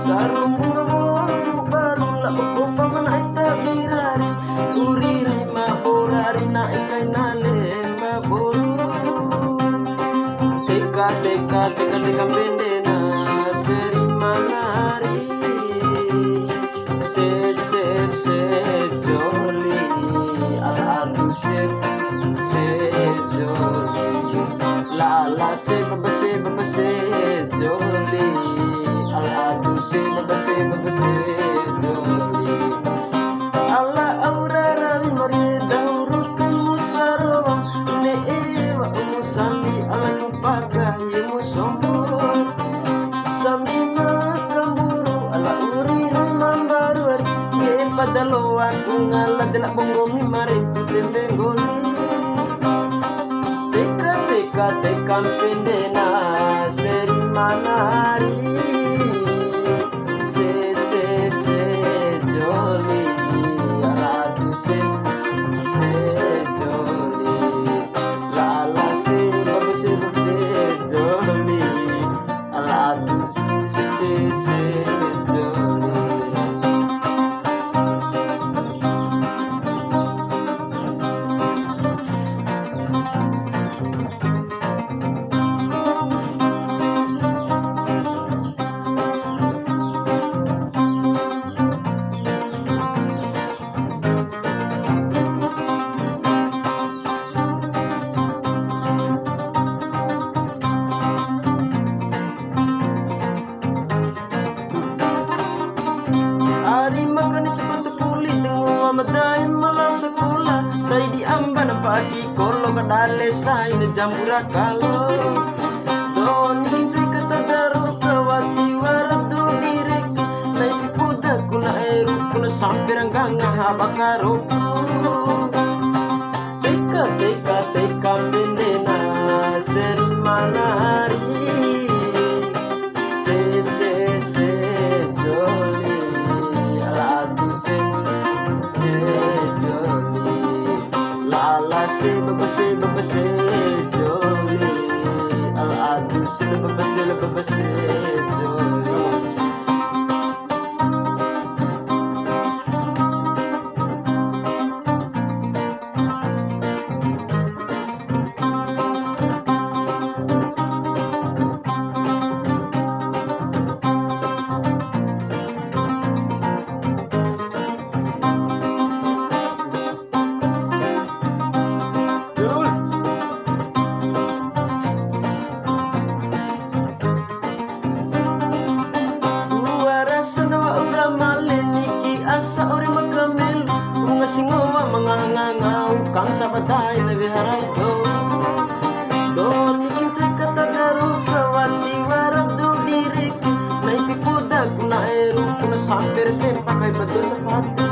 Sarung baru baru la upa mana ita birari uri rima borari na ikai na lema boru teka bendena seri manari se joli adu se joli la se joli adu se joli ala aurara mari dauru musaro ne ewa musami ala pakai musombor sami makamburu ala uri mambaru ye padaloan ngala dela bongomi mari tembengoni teka pendena seri manari se joli aladu se joli lala se joli aladu se joli sepatu kulit tengok madai malau sekolah saya diamban pagi kolo kadale saya jambura kalau doni saya kata daru kawati waratu direk naik kuda kuna eru kuna sampai rangganga bakaroku teka bendena seri manari se joli joli lala se joli aladu se joli asa ori makamel bunga singowa mangangangau kang tabatay na biharay to don ikin kata daru kawati waradu direk na ipipuda kuna eru kuna samper sempa kay bato sa pati